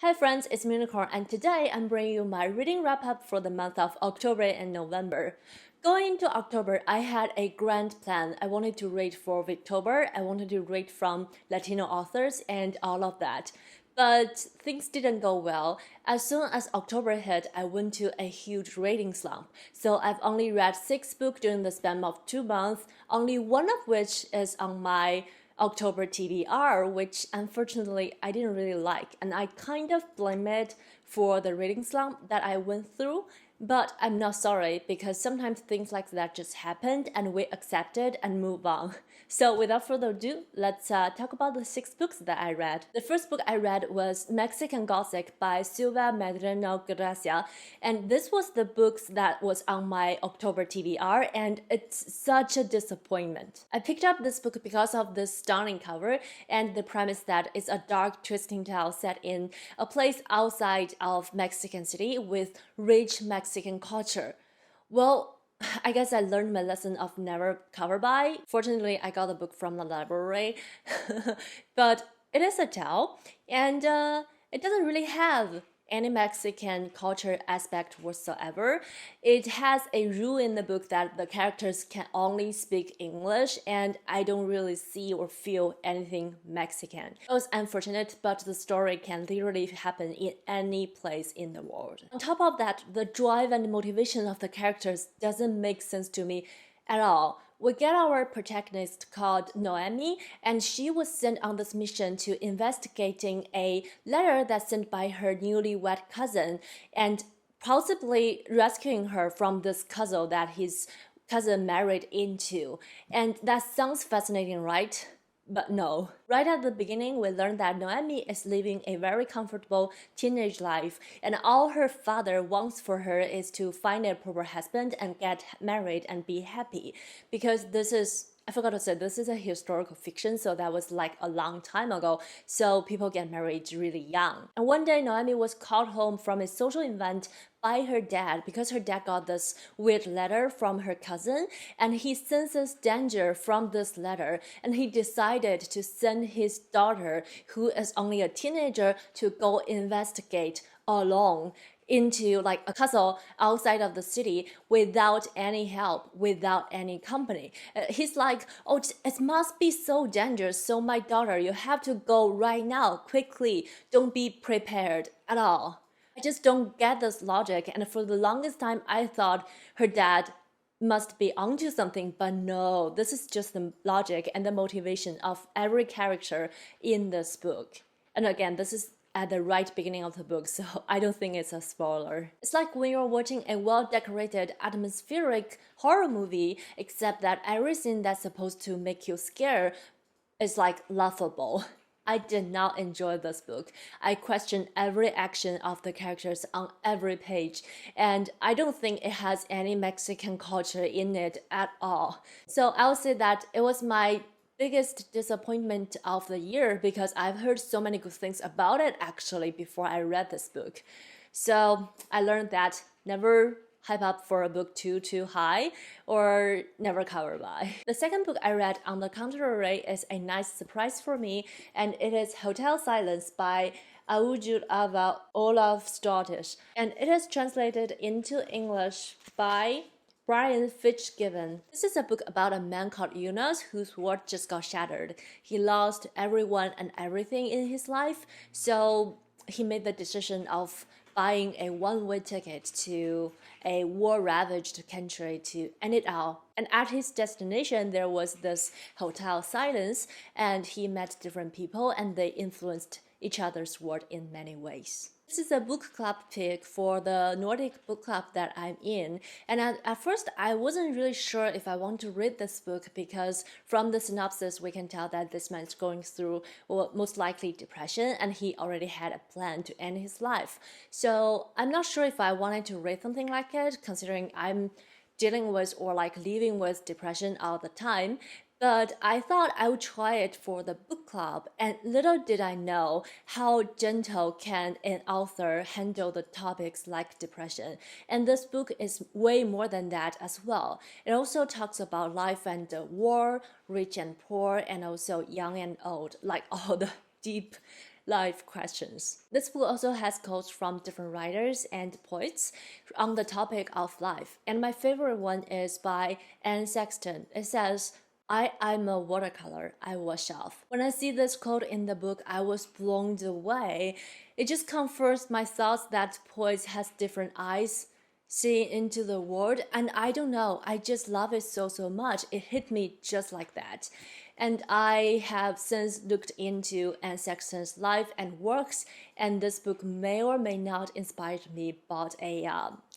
Hi friends, it's Unicorn and today I'm bringing you my reading wrap-up for the month of October and November. Going into October, I had a grand plan. I wanted to read for October, I wanted to read from Latino authors and all of that. But things didn't go well. As soon as October hit, I went to a huge reading slump. So I've only read 6 books during the span of 2 months, only one of which is on my October TBR, which unfortunately I didn't really like, and I kind of blame it for the reading slump that I went through. But I'm not sorry because sometimes things like that just happened and we accept it and move on. So without further ado, let's talk about the 6 books that I read. The first book I read was Mexican Gothic by Silvia Medrano Gracia, and this was the books that was on my October TBR, and it's such a disappointment. I picked up this book because of this stunning cover and the premise that it's a dark, twisting tale set in a place outside of Mexican City with rich Mexican culture. Well, I guess I learned my lesson of never cover buy. Fortunately, I got the book from the library, but it is a tale, and it doesn't really have any Mexican culture aspect whatsoever. It has a rule in the book that the characters can only speak English, and I don't really see or feel anything Mexican. It was unfortunate, but the story can literally happen in any place in the world. On top of that, the drive and motivation of the characters doesn't make sense to me at all. We get our protagonist called Noemi, and she was sent on this mission to investigating a letter that's sent by her newlywed cousin and possibly rescuing her from this castle that his cousin married into. And that sounds fascinating, right? But no. Right at the beginning, we learn that Noemi is living a very comfortable teenage life, and all her father wants for her is to find a proper husband and get married and be happy. Because I forgot to say, this is a historical fiction, so that was like a long time ago, so people get married really young. And one day, Noemi was called home from a social event by her dad because her dad got this weird letter from her cousin, and he senses danger from this letter, and he decided to send his daughter, who is only a teenager, to go investigate alone into like a castle outside of the city without any help, without any company. He's like, oh, it must be so dangerous, so my daughter, you have to go right now, quickly, don't be prepared at all. I just don't get this logic, and for the longest time I thought her dad must be onto something, but no, this is just the logic and the motivation of every character in this book. And again, this is at the right beginning of the book, so I don't think it's a spoiler. It's like when you're watching a well-decorated, atmospheric horror movie, except that everything that's supposed to make you scared is like laughable. I did not enjoy this book. I questioned every action of the characters on every page, and I don't think it has any Mexican culture in it at all. So I'll say that it was my biggest disappointment of the year because I've heard so many good things about it actually before I read this book. So I learned that never hype up for a book too high or never cover buy. The second book I read, on the contrary, is a nice surprise for me, and it is Hotel Silence by Aujud Ava Olafsdottir, and it is translated into English by Brian Fitzgibbon. This is a book about a man called Eunice whose world just got shattered. He lost everyone and everything in his life, so he made the decision of buying a one-way ticket to a war-ravaged country to end it all. And at his destination, there was this Hotel Silence, and he met different people, and they influenced each other's world in many ways. This is a book club pick for the Nordic book club that I'm in, and at first I wasn't really sure if I want to read this book because from the synopsis we can tell that this man is going through most likely depression, and he already had a plan to end his life. So I'm not sure if I wanted to read something like it, considering I'm dealing with or like living with depression all the time. But I thought I would try it for the book club, and little did I know how gentle can an author handle the topics like depression. And this book is way more than that as well. It also talks about life and war, rich and poor, and also young and old, like all the deep life questions. This book also has quotes from different writers and poets on the topic of life. And my favorite one is by Anne Sexton. It says, I'm a watercolor, I wash off. When I see this quote in the book, I was blown away. It just confirms my thoughts that poets has different eyes seeing into the world, and I don't know, I just love it so much. It hit me just like that. And I have since looked into Anne Sexton's life and works, and this book may or may not inspire me about a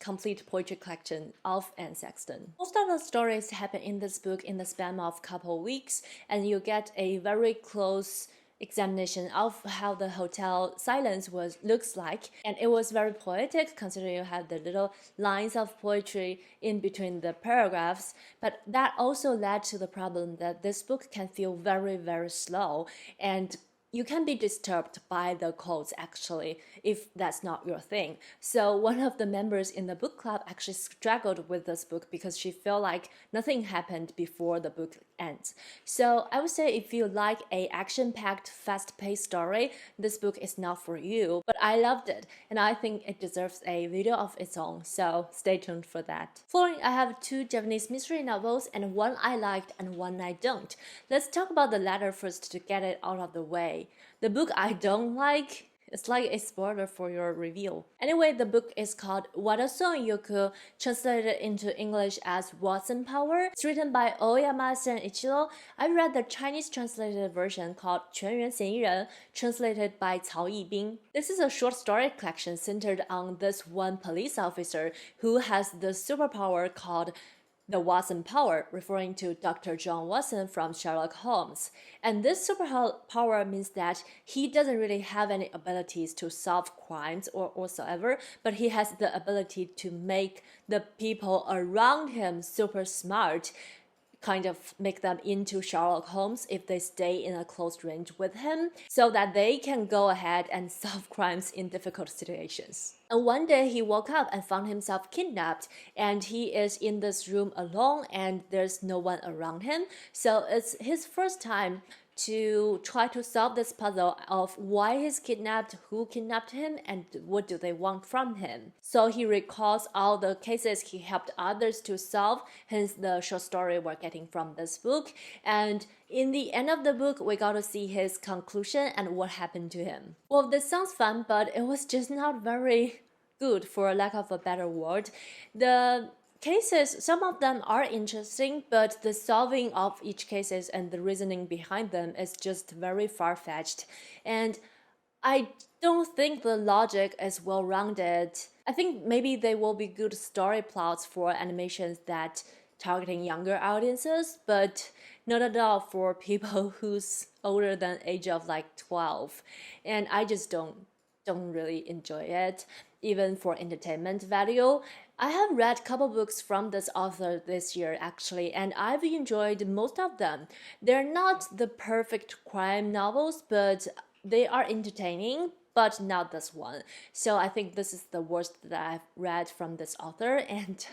complete poetry collection of Anne Sexton. Most of the stories happen in this book in the span of a couple weeks, and you get a very close examination of how the hotel silence looks like, and it was very poetic considering you have the little lines of poetry in between the paragraphs. But that also led to the problem that this book can feel very slow, and you can be disturbed by the quotes actually if that's not your thing. So one of the members in the book club actually struggled with this book because she felt like nothing happened before the book ends. So I would say if you like a action-packed, fast-paced story, this book is not for you. But I loved it, and I think it deserves a video of its own, so stay tuned for that. Following, I have 2 Japanese mystery novels, and one I liked and one I don't. Let's talk about the latter first to get it out of the way. The book I don't like, it's like a spoiler for your review. Anyway, the book is called Watoson Yoku, translated into English as Watson Power. It's written by Oyama Senichiro. I read the Chinese translated version called 全员嫌疑人, translated by Cao Yibing. This is a short story collection centered on this one police officer who has the superpower called the Watson power, referring to Dr. John Watson from Sherlock Holmes. And this superpower means that he doesn't really have any abilities to solve crimes or whatsoever, but he has the ability to make the people around him super smart, kind of make them into Sherlock Holmes if they stay in a close range with him, so that they can go ahead and solve crimes in difficult situations. And one day he woke up and found himself kidnapped, and he is in this room alone and there's no one around him. So it's his first time to try to solve this puzzle of why he's kidnapped, who kidnapped him, and what do they want from him. So he recalls all the cases he helped others to solve, hence the short story we're getting from this book. And in the end of the book, we got to see his conclusion and what happened to him. Well, this sounds fun, but it was just not very good, for lack of a better word. The cases, some of them are interesting, but the solving of each cases and the reasoning behind them is just very far-fetched. And I don't think the logic is well-rounded. I think maybe they will be good story plots for animations that targeting younger audiences, but not at all for people who's older than age of like 12. And I just don't really enjoy it, even for entertainment value. I have read a couple books from this author this year actually, and I've enjoyed most of them. They're not the perfect crime novels, but they are entertaining, but not this one. So I think this is the worst that I've read from this author, and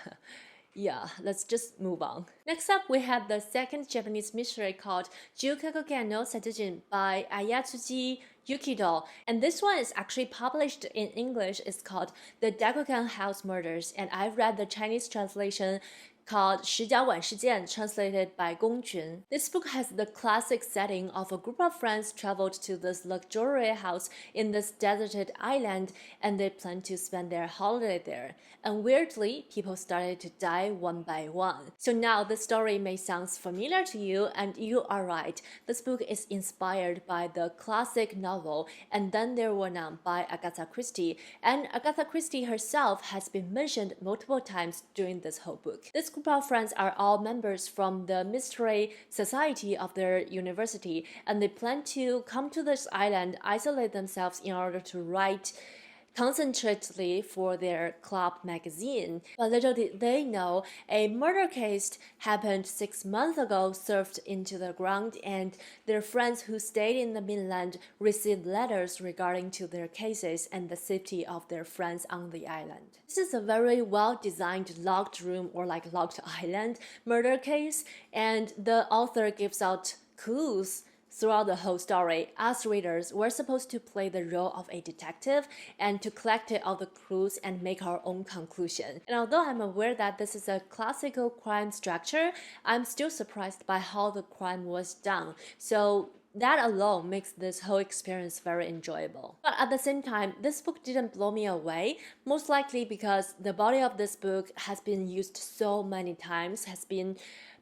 yeah, let's just move on. Next up, we have the second Japanese mystery called十角館の殺人 by Ayatsuji Yukido. And this one is actually published in English. It's called The Decagon House Murders. And I've read the Chinese translation called 十角馆事件, translated by Gong Jun. This book has the classic setting of a group of friends traveled to this luxurious house in this deserted island, and they plan to spend their holiday there. And weirdly, people started to die one by one. So now the story may sound familiar to you, and you are right. This book is inspired by the classic novel, and then there were none by Agatha Christie. And Agatha Christie herself has been mentioned multiple times during this whole book. This group of friends are all members from the mystery society of their university, and they plan to come to this island, isolate themselves in order to write concentratedly for their club magazine. But little did they know, a murder case happened 6 months ago surfed into the ground, and their friends who stayed in the mainland received letters regarding to their cases and the safety of their friends on the island. This is a very well-designed locked room or like locked island murder case, and the author gives out clues throughout the whole story, us readers were supposed to play the role of a detective and to collect all the clues and make our own conclusion. And although I'm aware that this is a classical crime structure, I'm still surprised by how the crime was done. So that alone makes this whole experience very enjoyable. But at the same time, this book didn't blow me away, most likely because the body of this book has been used so many times, has been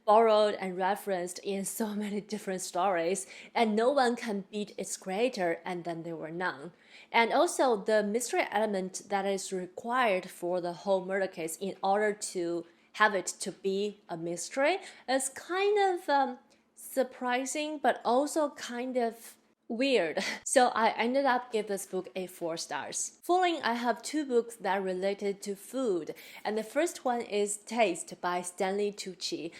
borrowed and referenced in so many different stories, and no one can beat its creator, and then there were none. And also, the mystery element that is required for the whole murder case in order to have it to be a mystery is kind of surprising, but also kind of weird. So I ended up giving this book a 4 stars. Following, I have 2 books that are related to food, and the first one is Taste by Stanley Tucci.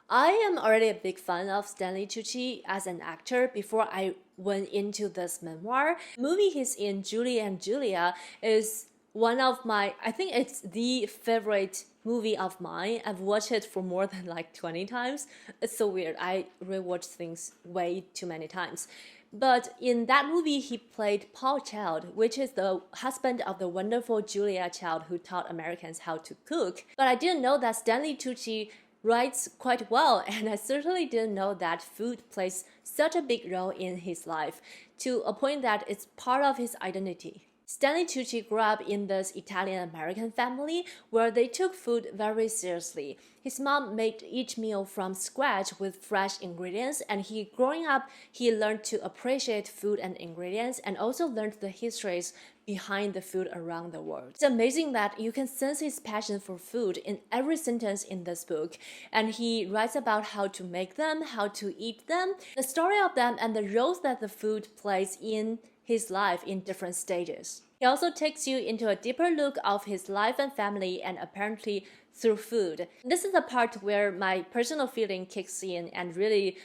I am already a big fan of Stanley Tucci as an actor before I went into this memoir. The movie he's in, Julie and Julia, is one of my, I think it's the favorite movie of mine. I've watched it for more than like 20 times. It's so weird. I rewatch things way too many times. But in that movie, he played Paul Child, which is the husband of the wonderful Julia Child who taught Americans how to cook. But I didn't know that Stanley Tucci writes quite well, and I certainly didn't know that food plays such a big role in his life, to a point that it's part of his identity. Stanley Tucci grew up in this Italian-American family where they took food very seriously. His mom made each meal from scratch with fresh ingredients, and growing up, he learned to appreciate food and ingredients and also learned the histories behind the food around the world. It's amazing that you can sense his passion for food in every sentence in this book, and he writes about how to make them, how to eat them, the story of them, and the roles that the food plays in his life in different stages. He also takes you into a deeper look of his life and family, and apparently through food. This is the part where my personal feeling kicks in and really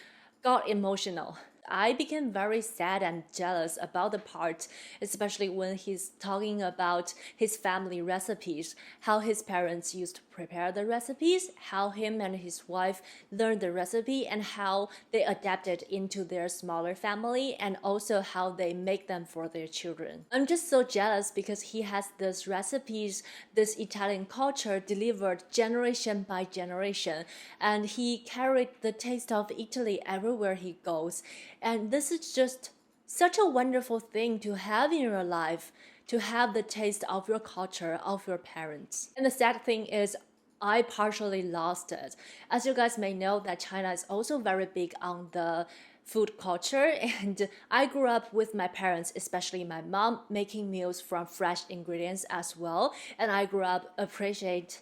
got emotional. I became very sad and jealous about the part, especially when he's talking about his family recipes, how his parents used to prepare the recipes, how him and his wife learned the recipe, and how they adapted into their smaller family, and also how they make them for their children. I'm just so jealous because he has these recipes, this Italian culture delivered generation by generation, and he carried the taste of Italy everywhere he goes. And this is just such a wonderful thing to have in your life, to have the taste of your culture, of your parents. And the sad thing is, I partially lost it. As you guys may know, that China is also very big on the food culture, and I grew up with my parents, especially my mom, making meals from fresh ingredients as well, and I grew up appreciate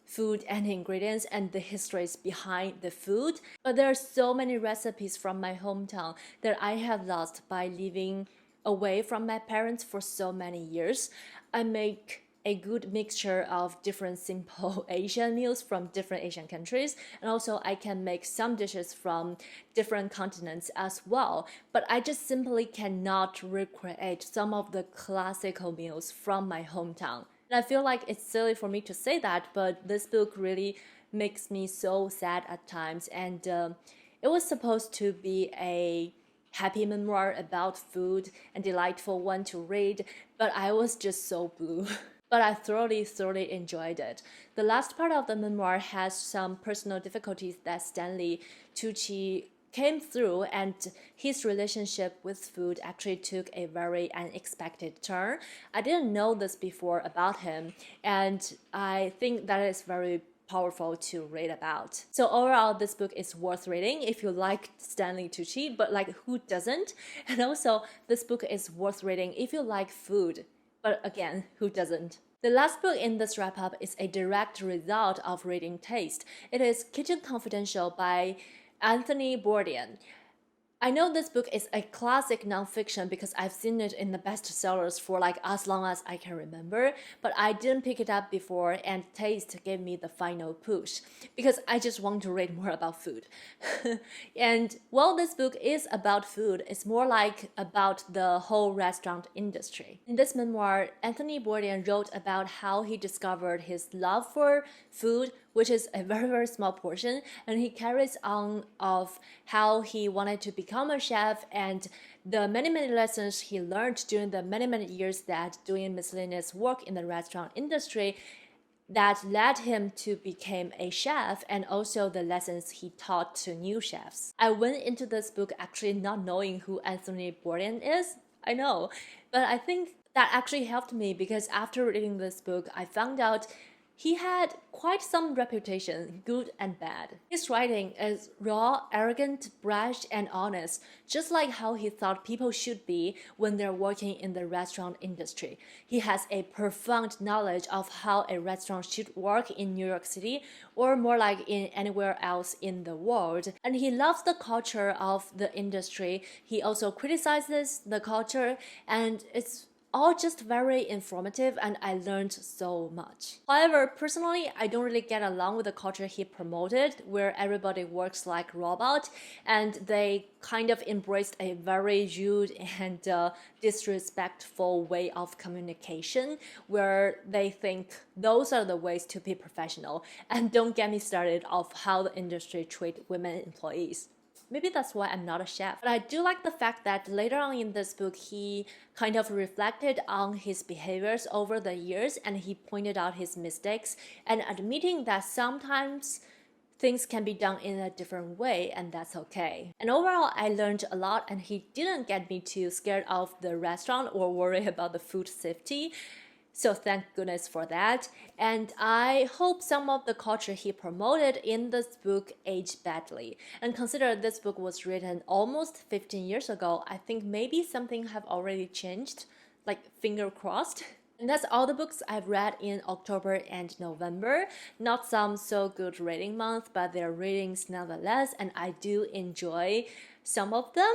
food and ingredients and the histories behind the food. But there are so many recipes from my hometown that I have lost by living away from my parents for so many years. I make a good mixture of different simple Asian meals from different Asian countries, and also I can make some dishes from different continents as well, but I just simply cannot recreate some of the classical meals from my hometown. And I feel like it's silly for me to say that, but this book really makes me so sad at times, and it was supposed to be a happy memoir about food and delightful one to read, but I was just so blue. But I thoroughly enjoyed it. The last part of the memoir has some personal difficulties that Stanley Tucci came through, and his relationship with food actually took a very unexpected turn. I didn't know this before about him, and I think that is very powerful to read about. So overall, this book is worth reading if you like Stanley Tucci, but like, who doesn't? And also, this book is worth reading if you like food, but again, who doesn't? The last book in this wrap-up is a direct result of reading Taste. It is Kitchen Confidential by Anthony Bourdain. I know this book is a classic nonfiction because I've seen it in the bestsellers for like as long as I can remember, but I didn't pick it up before, and Taste gave me the final push because I just want to read more about food. And while this book is about food, it's more like about the whole restaurant industry. In this memoir, Anthony Bourdain wrote about how he discovered his love for food which is a very small portion, and he carries on of how he wanted to become a chef and the many lessons he learned during the many years that doing miscellaneous work in the restaurant industry that led him to become a chef, and also the lessons he taught to new chefs. I went into this book actually not knowing who Anthony Bourdain is. I know, but I think that actually helped me because after reading this book, I found out he had quite some reputation, good and bad. His writing is raw, arrogant, brash, and honest, just like how he thought people should be when they're working in the restaurant industry. He has a profound knowledge of how a restaurant should work in New York City, or more like in anywhere else in the world. And he loves the culture of the industry. He also criticizes the culture, and it's all just very informative, and I learned so much. However, personally, I don't really get along with the culture he promoted, where everybody works like robot, and they kind of embraced a very rude and disrespectful way of communication, where they think those are the ways to be professional. And don't get me started of how the industry treat women employees. Maybe that's why I'm not a chef. But I do like the fact that later on in this book, he kind of reflected on his behaviors over the years, and he pointed out his mistakes and admitting that sometimes things can be done in a different way, and that's okay. And overall, I learned a lot, and he didn't get me too scared of the restaurant or worry about the food safety. So thank goodness for that. And I hope some of the culture he promoted in this book aged badly. And consider this book was written almost 15 years ago, I think maybe something have already changed, like finger crossed. And that's all the books I've read in October and November. Not some so good reading month, but they're readings nonetheless, and I do enjoy some of them.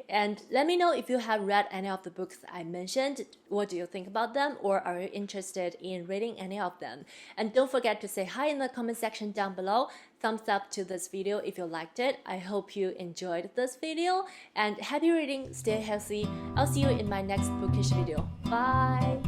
And let me know if you have read any of the books I mentioned. What do you think about them, or are you interested in reading any of them? And don't forget to say hi in the comment section down below. Thumbs up to this video if you liked it. I hope you enjoyed this video, and happy reading, stay healthy. I'll see you in my next bookish video. Bye!